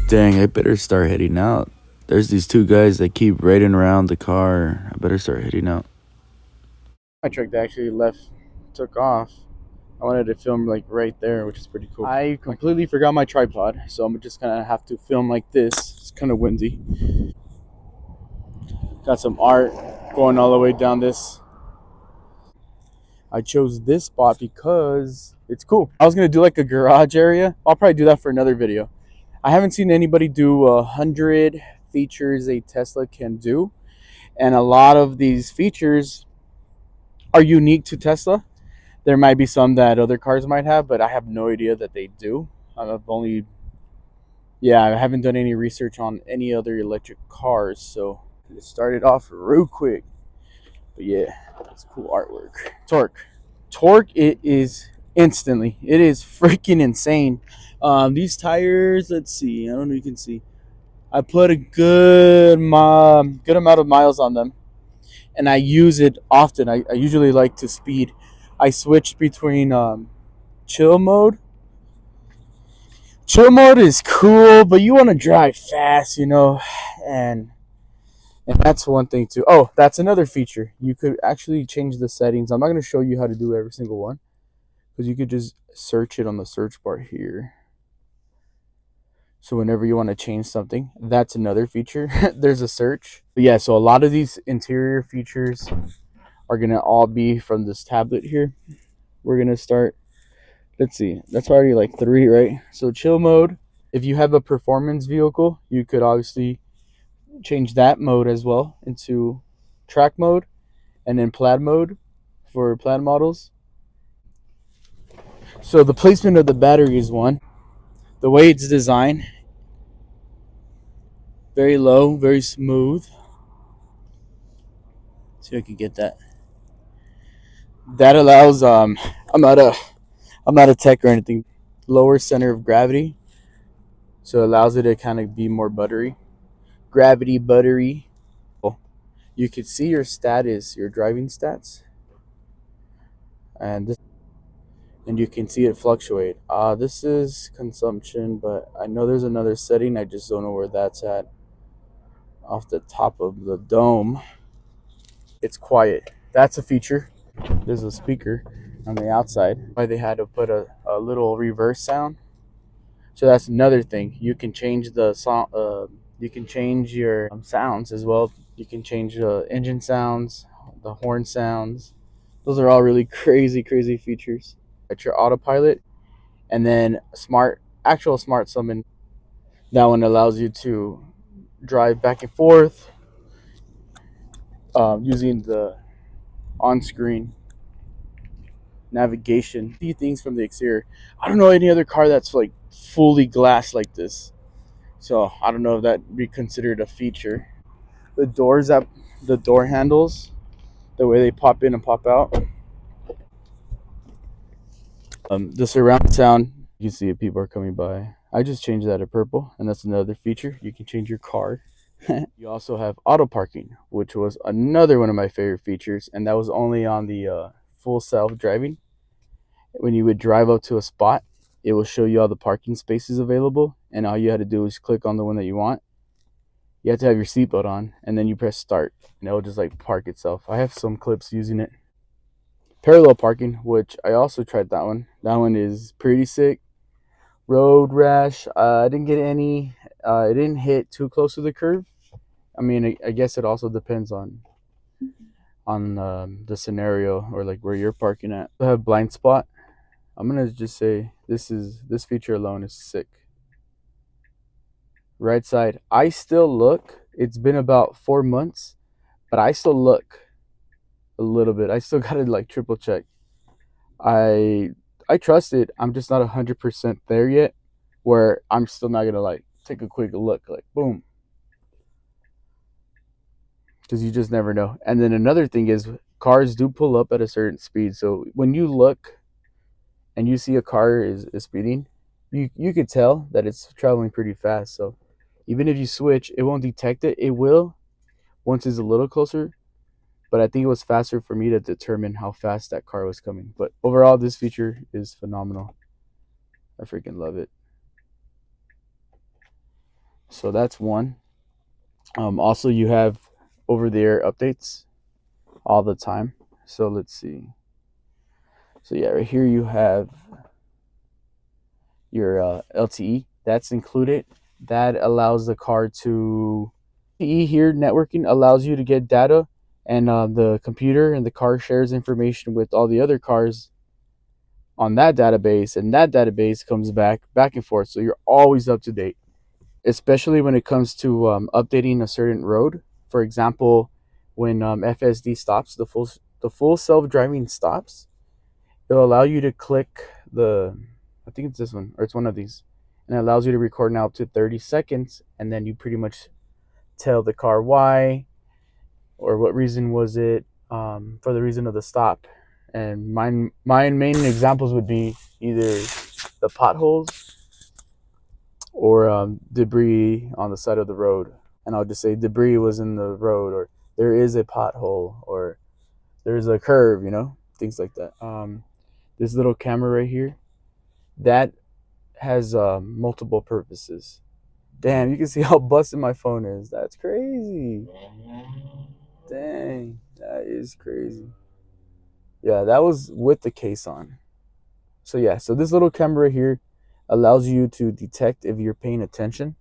Dang, I better start heading out. There's these two guys that keep raiding around the car. I better start heading out. My truck that actually took off. I wanted to film like right there, which is pretty cool. I completely forgot my tripod, so I'm just gonna have to film like this. It's kind of windy. Got some art going all the way down this. I chose this spot because it's cool. I was gonna do like a garage area. I'll probably do that for another video. I haven't seen anybody do 100 features a Tesla can do, and a lot of these features are unique to Tesla. There might be some that other cars might have, but I have no idea that they do. I haven't done any research on any other electric cars, so it started off real quick. But yeah, it's cool artwork. Torque, it is instantly. It is freaking insane. These tires, let's see. I don't know if you can see. I put a good amount of miles on them, and I use it often. I usually like to speed. I switch between chill mode. Chill mode is cool, but you want to drive fast, and that's one thing too. Oh, that's another feature. You could actually change the settings. I'm not going to show you how to do every single one, because you could just search it on the search bar here. So whenever you want to change something, that's another feature. There's a search. But yeah, so a lot of these interior features are going to all be from this tablet here. We're going to start. Let's see. That's already like 3, right? So chill mode. If you have a performance vehicle, you could obviously change that mode as well into track mode, and then plaid mode for plaid models. So the placement of the battery is one. The way it's designed, very low, very smooth. See if I can get that. That allows I'm not a tech or anything. Lower center of gravity, so it allows it to kind of be more buttery. Gravity buttery. You could see your status, your driving stats, and you can see it fluctuate. This is consumption, but I know there's another setting. I just don't know where that's at. Off the top of the dome, it's quiet. That's a feature. There's a speaker on the outside. Why they had to put a little reverse sound. So that's another thing. You can change the sound. You can change your sounds as well. You can change the engine sounds, the horn sounds. Those are all really crazy features. At your autopilot, and then actual smart summon. That one allows you to drive back and forth using the on-screen navigation. See things from the exterior. I don't know any other car that's like fully glass like this, so I don't know if that be considered a feature. The door handles, the way they pop in and pop out. The surround sound, you can see if people are coming by. I just changed that to purple, and that's another feature. You can change your car. You also have auto parking, which was another one of my favorite features, and that was only on the full self-driving. When you would drive up to a spot, it will show you all the parking spaces available, and all you had to do is click on the one that you want. You have to have your seatbelt on, and then you press start, and it will just like park itself. I have some clips using it. Parallel parking, which I also tried that one. That one is pretty sick. Road rash, I didn't get any. It didn't hit too close to the curve. I mean, I guess it also depends on the scenario, or like where you're parking at. I have blind spot. I'm gonna just say this feature alone is sick. Right side, I still look. It's been about 4 months, but I still look a little bit. I still gotta like triple check. I trust it. I'm just not 100% there yet, where I'm still not gonna like take a quick look, like boom, because you just never know. And then another thing is, cars do pull up at a certain speed. So when you look and you see a car is speeding, you could tell that it's traveling pretty fast. So even if you switch, it won't detect it. It will once it's a little closer. But I think it was faster for me to determine how fast that car was coming. But overall, this feature is phenomenal. I freaking love it. So that's one. Also, you have over-the-air updates all the time. So let's see. So yeah, right here you have your LTE. That's included. That allows the car to LTE here. Networking allows you to get data, and the computer and the car shares information with all the other cars on that database, and that database comes back and forth. So you're always up to date, especially when it comes to updating a certain road. For example, when FSD stops, the full self driving stops, it'll allow you to click the, I think it's this one, or it's one of these, and it allows you to record now up to 30 seconds, and then you pretty much tell the car why or what reason was it, for the reason of the stop. And my main examples would be either the potholes or debris on the side of the road. And I'll just say debris was in the road, or there is a pothole, or there's a curve, things like that. This little camera right here, that has multiple purposes. Damn, you can see how busted my phone is. That's crazy. Dang, that is crazy. Yeah, that was with the case on. So yeah, so this little camera here allows you to detect if you're paying attention.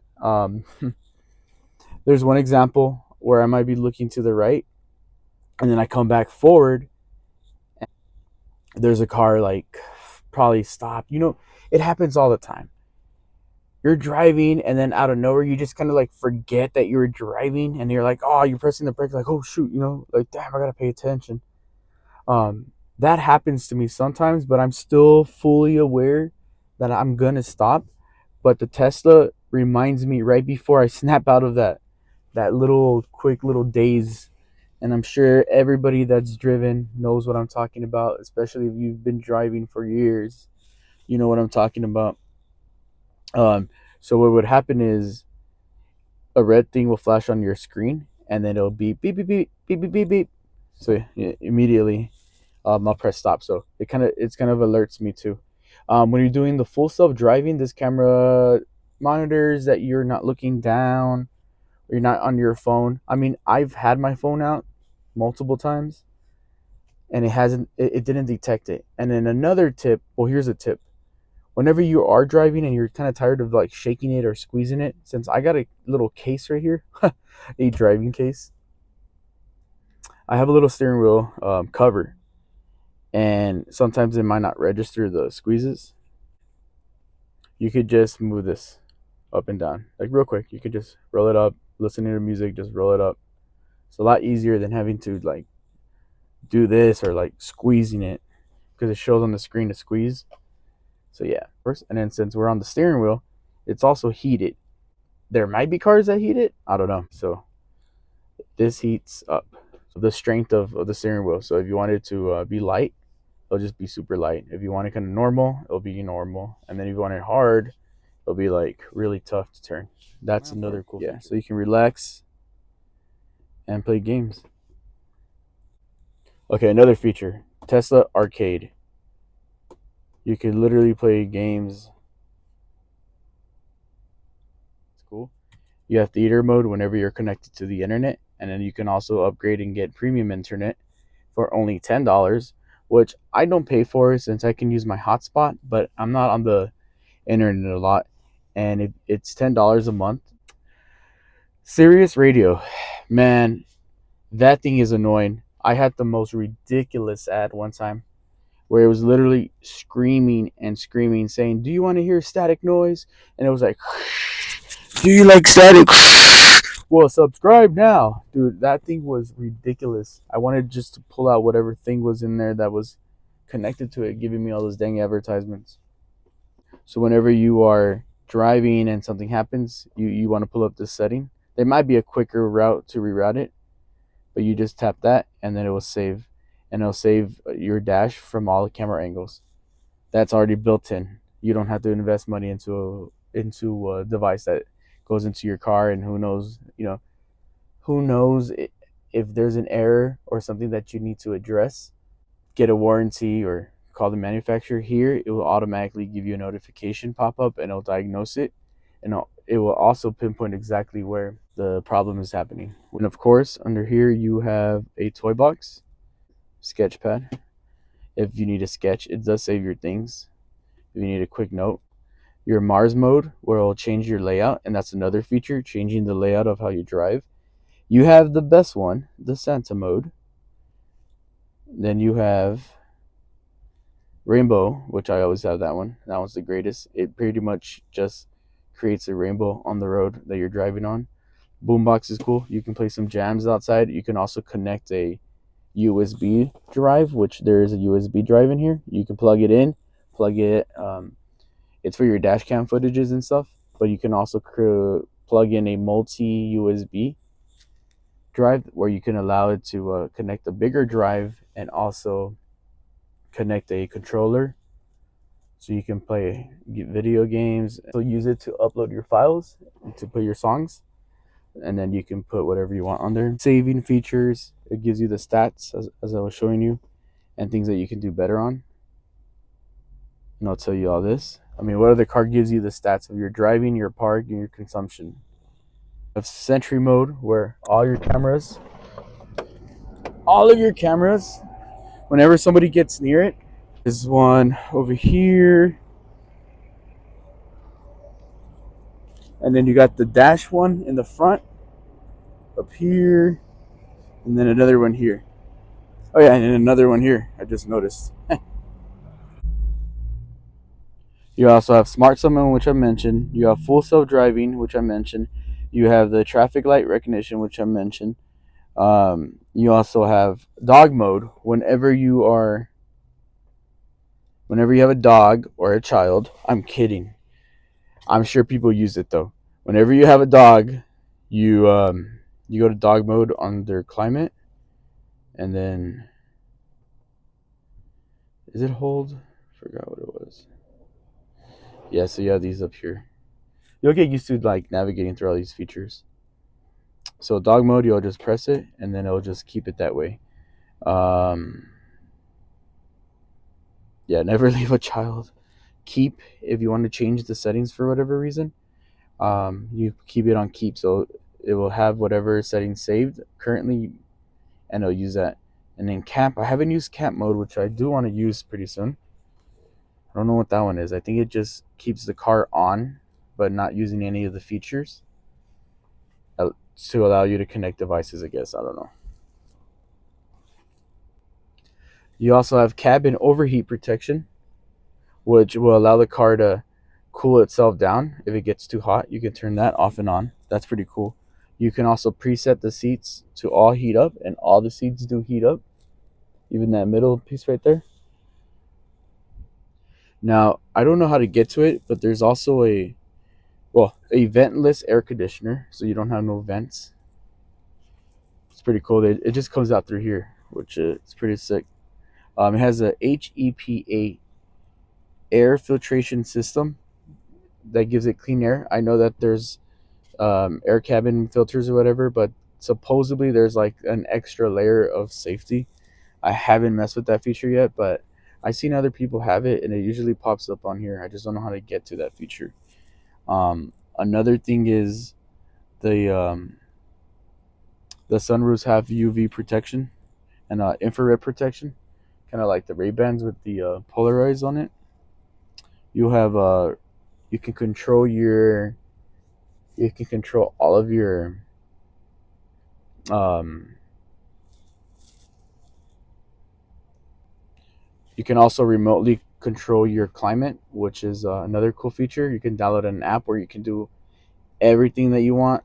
There's one example where I might be looking to the right, and then I come back forward, and there's a car like probably stopped. It happens all the time. You're driving, and then out of nowhere, you just kind of like forget that you're driving, and you're like, oh, you're pressing the brake, like, oh shoot, like, damn, I gotta pay attention. That happens to me sometimes, but I'm still fully aware that I'm gonna stop. But the Tesla reminds me right before I snap out of that little quick little daze. And I'm sure everybody that's driven knows what I'm talking about, especially if you've been driving for years. You know what I'm talking about. So what would happen is a red thing will flash on your screen, and then it'll beep beep beep beep beep beep beep beep. So yeah, immediately, I'll press stop. So it's kind of alerts me too. When you're doing the full self driving, this camera monitors that you're not looking down, or you're not on your phone. I mean, I've had my phone out multiple times, and it didn't detect it. And then another tip. Well, here's a tip. Whenever you are driving and you're kind of tired of like shaking it or squeezing it, since I got a little case right here, a driving case, I have a little steering wheel cover, and sometimes it might not register the squeezes. You could just move this up and down, like real quick. You could just roll it up, listening to music, just roll it up. It's a lot easier than having to like do this or like squeezing it, because it shows on the screen to squeeze. So yeah, first, and then since we're on the steering wheel, it's also heated. There might be cars that heat it. I don't know. So this heats up. So the strength of the steering wheel. So if you want it to be light, it'll just be super light. If you want it kind of normal, it'll be normal. And then if you want it hard, it'll be like really tough to turn. That's another cool. Yeah. So you can relax and play games. Okay, another feature: Tesla Arcade. You can literally play games. It's cool. You have theater mode whenever you're connected to the internet, and then you can also upgrade and get premium internet for only $10, which I don't pay for since I can use my hotspot, but I'm not on the internet a lot, and it's $10 a month. Sirius Radio, man, that thing is annoying. I had the most ridiculous ad one time where it was literally screaming and screaming, saying, "Do you want to hear static noise?" And it was like, "Do you like static?" Well, subscribe now. Dude, that thing was ridiculous. I wanted just to pull out whatever thing was in there that was connected to it, giving me all those dang advertisements. So whenever you are driving and something happens, you want to pull up this setting. There might be a quicker route to reroute it, but you just tap that, and then it will save. And it'll save your dash from all the camera angles. That's already built in. You don't have to invest money into a device that goes into your car, and who knows if there's an error or something that you need to address. Get a warranty or call the manufacturer. Here it will automatically give you a notification pop up, and it'll diagnose it, and it will also pinpoint exactly where the problem is happening. And of course, under here you have a toy box, sketch pad. If you need a sketch, it does save your things. If you need a quick note, your Mars mode, where it'll change your layout, and that's another feature, changing the layout of how you drive. You have the best one, the Santa mode. Then you have rainbow, which I always have that one. That one's the greatest. It pretty much just creates a rainbow on the road that you're driving on. Boombox is cool. You can play some jams outside. You can also connect a USB drive, which there is a USB drive in here. You can plug it in, plug it. It's for your dash cam footages and stuff. But you can also plug in a multi USB drive where you can allow it to connect a bigger drive and also connect a controller, so you can play video games. So use it to upload your files, to put your songs, and then you can put whatever you want on there. Saving features, it gives you the stats as I was showing you, and things that you can do better on. And I'll tell you all this. I mean, what other car gives you the stats of your driving, your park, and your consumption? Of Sentry mode, where all of your cameras, whenever somebody gets near it, there's one over here, and then you got the dash one in the front up here, and then another one here. Oh yeah, and another one here, I just noticed. You also have smart summon, which I mentioned. You have full self-driving, which I mentioned. You have the traffic light recognition, which I mentioned. You also have dog mode. Whenever you have a dog or a child, I'm kidding, I'm sure people use it though. Whenever you have a dog, you go to dog mode under climate, and then is it hold? Forgot what it was. Yeah, so you have these up here. You'll get used to like navigating through all these features. So dog mode, you'll just press it, and then it'll just keep it that way. Yeah, never leave a child. Keep, if you want to change the settings for whatever reason, you keep it on keep, so it will have whatever settings saved currently, and it'll use that. And then camp, I haven't used camp mode, which I do want to use pretty soon. I don't know what that one is. I think it just keeps the car on, but not using any of the features to allow you to connect devices, I guess. I don't know. You also have cabin overheat protection, which will allow the car to cool itself down. If it gets too hot, you can turn that off and on. That's pretty cool. You can also preset the seats to all heat up, and all the seats do heat up, even that middle piece right there. Now, I don't know how to get to it, but there's also a ventless air conditioner, so you don't have no vents. It's pretty cool. It just comes out through here, which is pretty sick. It has a HEPA air filtration system that gives it clean air. I know that there's air cabin filters or whatever, but supposedly there's like an extra layer of safety. I haven't messed with that feature yet, but I've seen other people have it, and it usually pops up on here. I just don't know how to get to that feature. Another thing is the sunroofs have UV protection and infrared protection, kind of like the Ray-Bans with the Polaroids on it. You have you can control all of your you can also remotely control your climate, which is another cool feature. You can download an app where you can do everything that you want,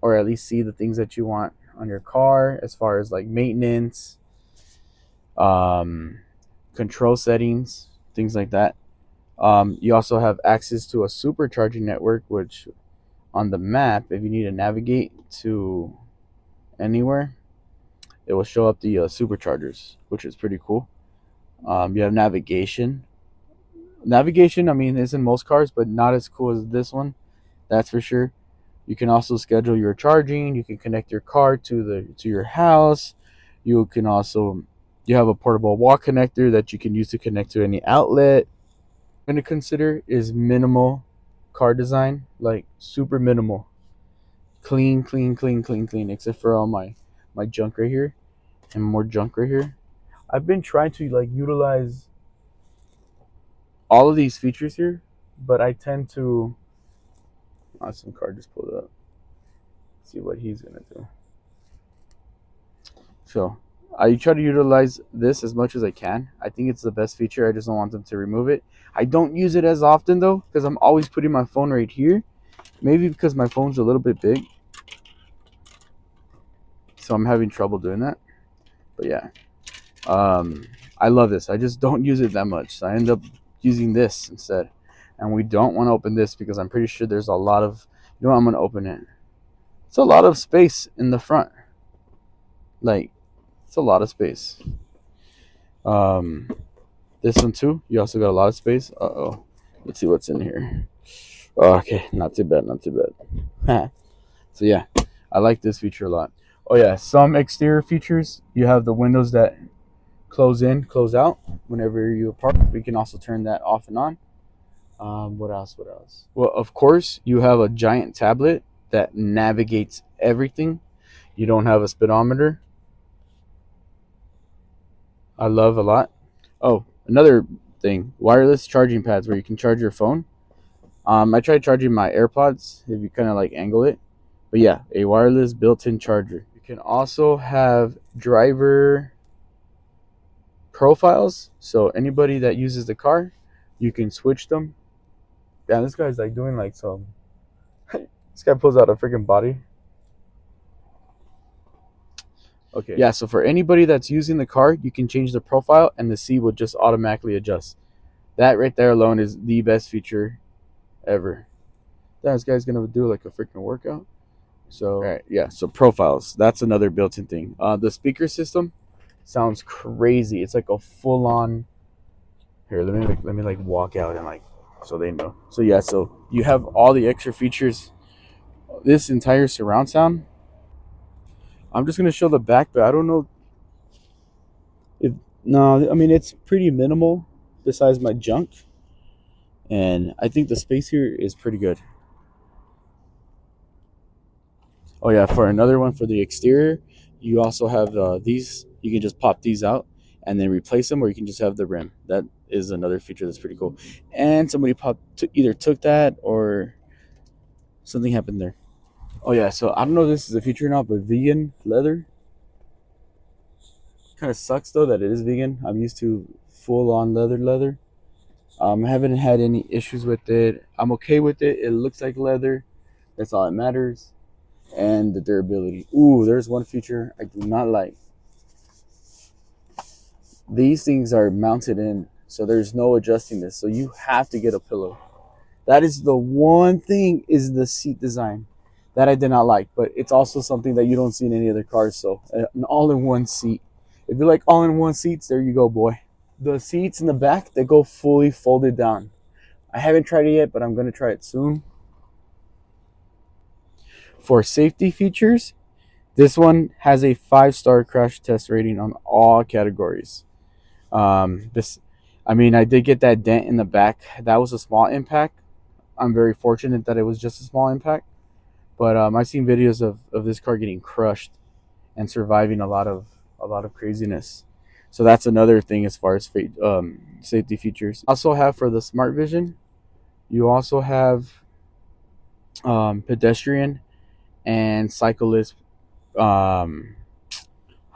or at least see the things that you want on your car, as far as like maintenance, control settings, things like that. You also have access to a supercharging network, which on the map, if you need to navigate to anywhere, it will show up the superchargers, which is pretty cool. You have navigation. Navigation, I mean, is in most cars, but not as cool as this one. That's for sure. You can also schedule your charging. You can connect your car to your house. You have a portable wall connector that you can use to connect to any outlet. I'm going to consider is minimal car design, like super minimal, clean, clean, clean, clean, clean, except for all my junk right here and more junk right here. I've been trying to like utilize all of these features here, but I tend to. Some car just pulled up. See what he's gonna do. So I try to utilize this as much as I can. I think it's the best feature. I just don't want them to remove it. I don't use it as often though, because I'm always putting my phone right here. Maybe because my phone's a little bit big, so I'm having trouble doing that. But yeah, I love this. I just don't use it that much, so I end up using this instead. And we don't want to open this because I'm pretty sure there's a lot of. You know what, I'm gonna open it. It's a lot of space in the front. Like, it's a lot of space. This one too. You also got a lot of space. Uh-oh. Let's see what's in here. Oh, okay, not too bad, not too bad. So yeah, I like this feature a lot. Oh yeah, some exterior features. You have the windows that close in, close out whenever you park. We can also turn that off and on. What else? What else? Well, of course, you have a giant tablet that navigates everything. You don't have a speedometer. I love a lot. Oh, another thing, wireless charging pads where you can charge your phone. I tried charging my AirPods if you kind of like angle it. But yeah, a wireless built-in charger. You can also have driver profiles. So anybody that uses the car, you can switch them. Yeah, this guy's like doing like some. This guy pulls out a freaking body. Okay. Yeah, so for anybody that's using the car, you can change the profile and the seat will just automatically adjust. That right there alone is the best feature ever. This guy's gonna do like a freaking workout. So all right, yeah. So profiles, that's another built-in thing. The speaker system sounds crazy. It's like a full-on. Here, let me like walk out and like so they know. So yeah, so you have all the extra features. This entire surround sound. I'm just gonna show the back, but I don't know if no. I mean, it's pretty minimal besides my junk, and I think the space here is pretty good. Oh yeah, for another one for the exterior, you also have these. You can just pop these out and then replace them, or you can just have the rim. That is another feature that's pretty cool. And somebody either took that or something happened there. Oh yeah, so I don't know if this is a feature or not, but vegan leather. Kind of sucks though that it is vegan. I'm used to full on leather. I haven't had any issues with it. I'm okay with it. It looks like leather. That's all that matters. And the durability. Ooh, there's one feature I do not like. These things are mounted in, so there's no adjusting this. So you have to get a pillow. That is the one thing, is the seat design that I did not like. But it's also something that you don't see in any other cars. So an all-in-one seat. If you like all-in-one seats, there you go, boy. The seats in the back, they go fully folded down. I haven't tried it yet, but I'm going to try it soon. For safety features, this one has a 5-star crash test rating on all categories. I did get that dent in the back. That was a small impact. I'm very fortunate that it was just a small impact. But I've seen videos of this car getting crushed and surviving a lot of craziness. So that's another thing as far as safety features. Also have for the Smart Vision, you also have pedestrian and cyclist. How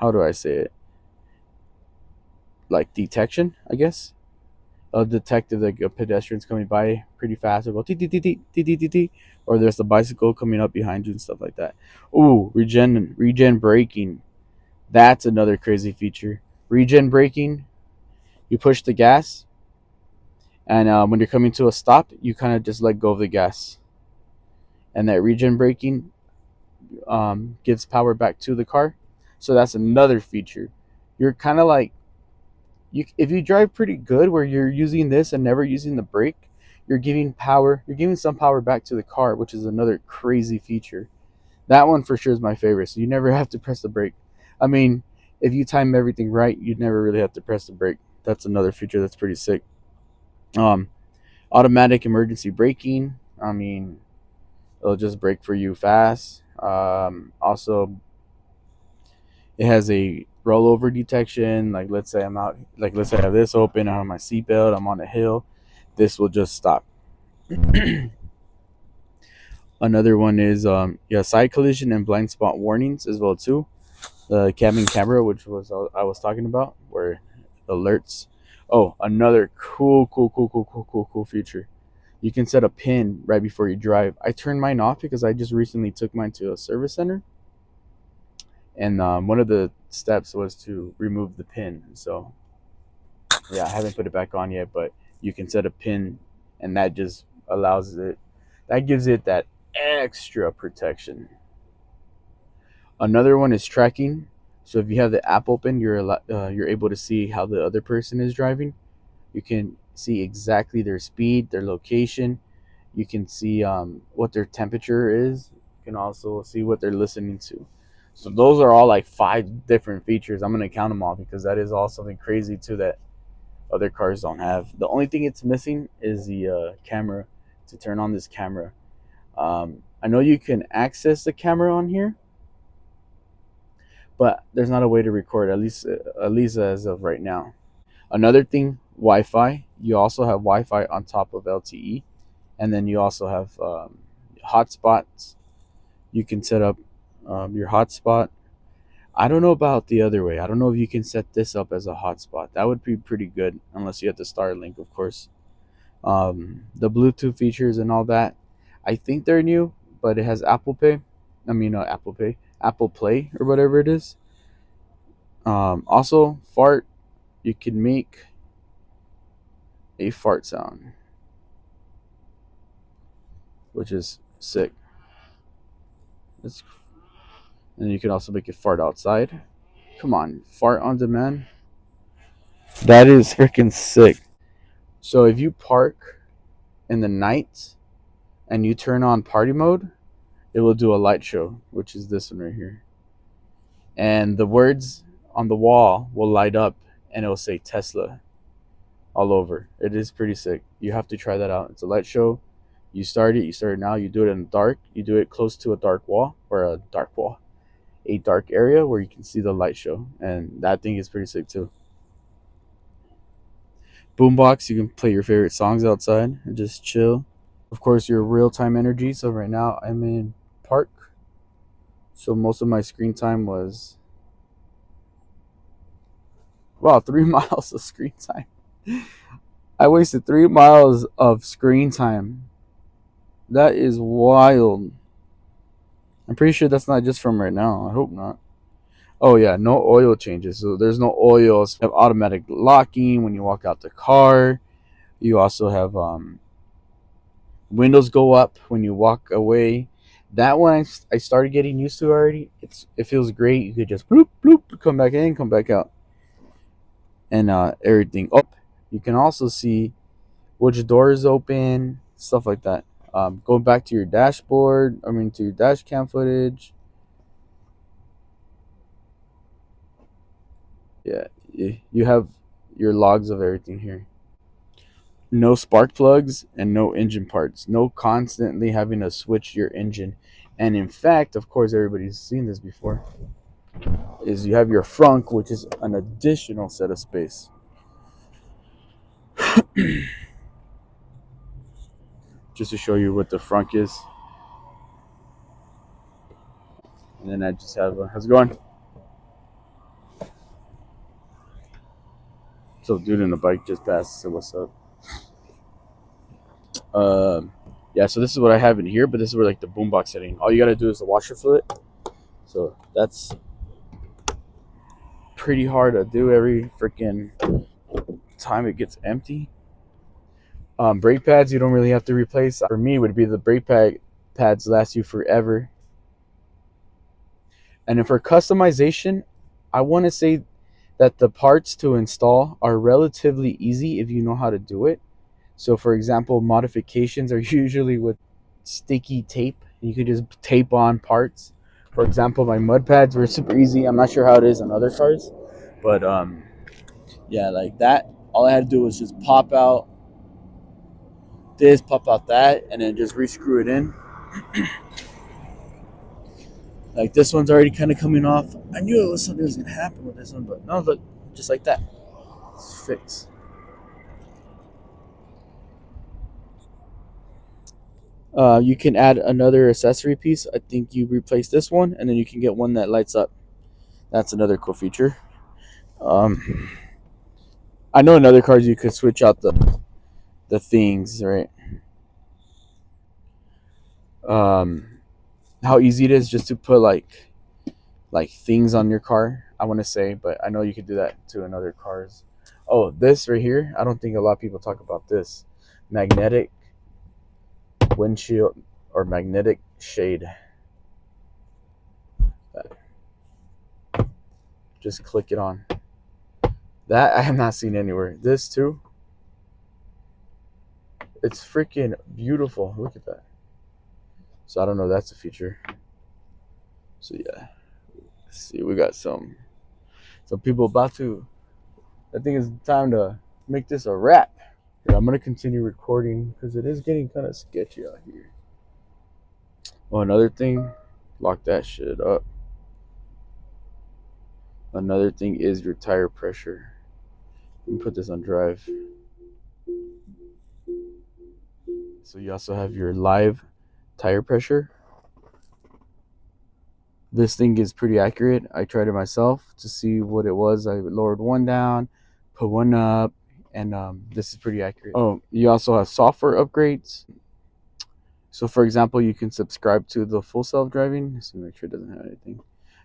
do I say it? Like detection, I guess. A detective, like a pedestrian's coming by pretty fast, will go tee tee tee tee tee tee tee tee, or there's a bicycle coming up behind you and stuff like that. Ooh, regen braking. That's another crazy feature. Regen braking, you push the gas, and when you're coming to a stop, you kind of just let go of the gas, and that regen braking gives power back to the car. So that's another feature. You're kind of like, if you drive pretty good where you're using this and never using the brake, you're giving some power back to the car, which is another crazy feature. That one for sure is my favorite. So you never have to press the brake. I mean, if you time everything right, you'd never really have to press the brake. That's another feature that's pretty sick. Automatic emergency braking. I mean, it'll just brake for you fast. Also, it has a rollover detection. Like let's say I'm out, like let's say I have this open, I have my seatbelt, I'm on a hill, this will just stop. Another one is yeah, side collision and blind spot warnings as well too. The cabin camera, which was I was talking about, where it alerts. Oh, another cool feature. You can set a pin right before you drive. I turned mine off because I just recently took mine to a service center, and one of the steps was to remove the pin. So yeah, I haven't put it back on yet, but you can set a pin, and that just allows it. That gives it that extra protection. Another one is tracking. So if you have the app open, you're able to see how the other person is driving. You can see exactly their speed, their location. You can see what their temperature is. You can also see what they're listening to. So those are all like 5 different features. I'm gonna count them all because that is all something crazy too that other cars don't have. The only thing it's missing is the camera to turn on this camera. I know you can access the camera on here, but there's not a way to record at least as of right now. Another thing, Wi-Fi. You also have Wi-Fi on top of LTE, and then you also have hotspots. You can set up your hotspot. I don't know about the other way. I don't know if you can set this up as a hotspot. That would be pretty good, unless you have the Starlink, of course. The Bluetooth features and all that, I think they're new, but it has Apple Pay. I mean, Apple Pay, Apple Play, or whatever it is. Also, fart. You can make a fart sound, which is sick. It's, and you can also make it fart outside. Come on, fart on demand. That is freaking sick. So if you park in the night and you turn on party mode, it will do a light show, which is this one right here. And the words on the wall will light up and it will say Tesla all over. It is pretty sick. You have to try that out. It's a light show. You start it now, you do it in the dark, you do it close to a dark wall, or a dark area where you can see the light show. And that thing is pretty sick too. Boombox, you can play your favorite songs outside and just chill. Of course, your real time energy. So right now I'm in park. So most of my screen time was, wow, 3 miles of screen time. I wasted 3 miles of screen time. That is wild. I'm pretty sure that's not just from right now. I hope not. Oh yeah, no oil changes. So there's no oils. You have automatic locking when you walk out the car. You also have windows go up when you walk away. That one I started getting used to already. It feels great. You could just bloop bloop, come back in, come back out, and everything. Oh, you can also see which door is open, stuff like that. Going back to your dashboard, I mean to your dash cam footage. Yeah, you have your logs of everything here. No spark plugs and no engine parts. No constantly having to switch your engine. And in fact, of course, everybody's seen this before, is you have your frunk, which is an additional set of space. Just to show you what the frunk is. And then I just have, how's it going? So dude in the bike just passed, so what's up? Yeah, so this is what I have in here, but this is where like the boombox setting. All you gotta do is the washer fluid. So that's pretty hard to do every freaking time it gets empty. Brake pads you don't really have to replace. For me, would be the pads last you forever. And then for customization, I want to say that the parts to install are relatively easy if you know how to do it. So for example, modifications are usually with sticky tape. You could just tape on parts. For example, my mud pads were super easy. I'm not sure how it is on other cars, but yeah, like that. All I had to do was just pop out, this, pop out that, and then just re-screw it in. Like this one's already kind of coming off. I knew it was something was gonna happen with this one, but no, look, just like that, it's fixed. You can add another accessory piece. I think you replace this one, and then you can get one that lights up. That's another cool feature. I know in other cars you could switch out the things, right? How easy it is just to put like things on your car, I want to say, but I know you could do that too in other cars. Oh, this right here, I don't think a lot of people talk about this. Magnetic windshield or magnetic shade. Just click it on. That I have not seen anywhere. This too. It's freaking beautiful. Look at that. So I don't know, that's a feature. So yeah. Let's see, we got some people about to. I think it's time to make this a wrap. Yeah, I'm gonna continue recording because it is getting kind of sketchy out here. Oh, another thing, lock that shit up. Another thing is your tire pressure. Let me put this on drive. So you also have your live tire pressure. This thing is pretty accurate. I tried it myself to see what it was. I lowered one down, put one up, and this is pretty accurate. Oh, you also have software upgrades. So for example, you can subscribe to the full self-driving. Just to make sure it doesn't have anything.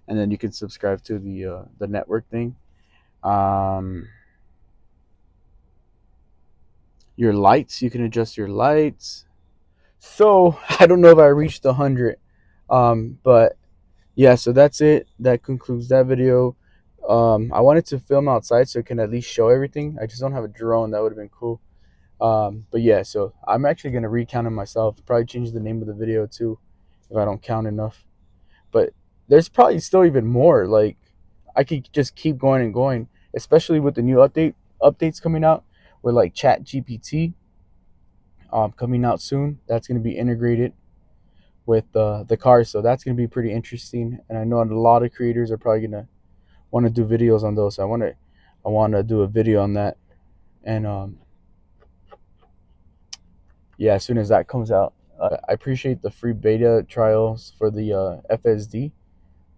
And then you can subscribe to the network thing. Your lights, you can adjust your lights. So I don't know if I reached 100, but yeah. So that's it. That concludes that video. I wanted to film outside so it can at least show everything. I just don't have a drone. That would have been cool. But yeah, so I'm actually gonna recount it myself. Probably change the name of the video too, if I don't count enough. But there's probably still even more. Like I could just keep going and going, especially with the new updates coming out with like Chat GPT coming out soon. That's gonna be integrated with the cars, so that's gonna be pretty interesting. And I know a lot of creators are probably gonna want to do videos on those. So I wanna do a video on that, and yeah, as soon as that comes out. I appreciate the free beta trials for the FSD.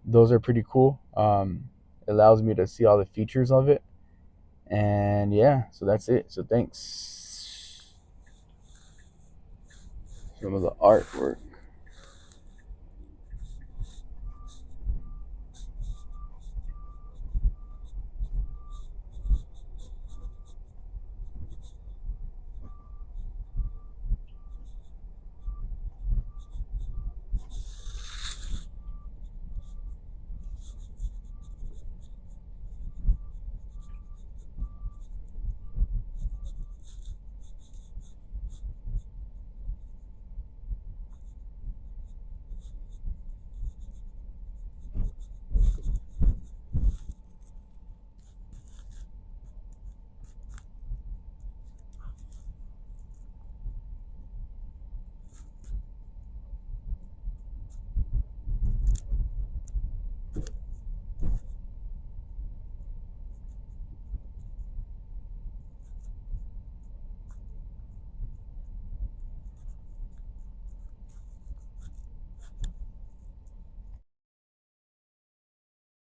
Those are pretty cool. It allows me to see all the features of it. And yeah, so that's it. So thanks. Some of the artwork.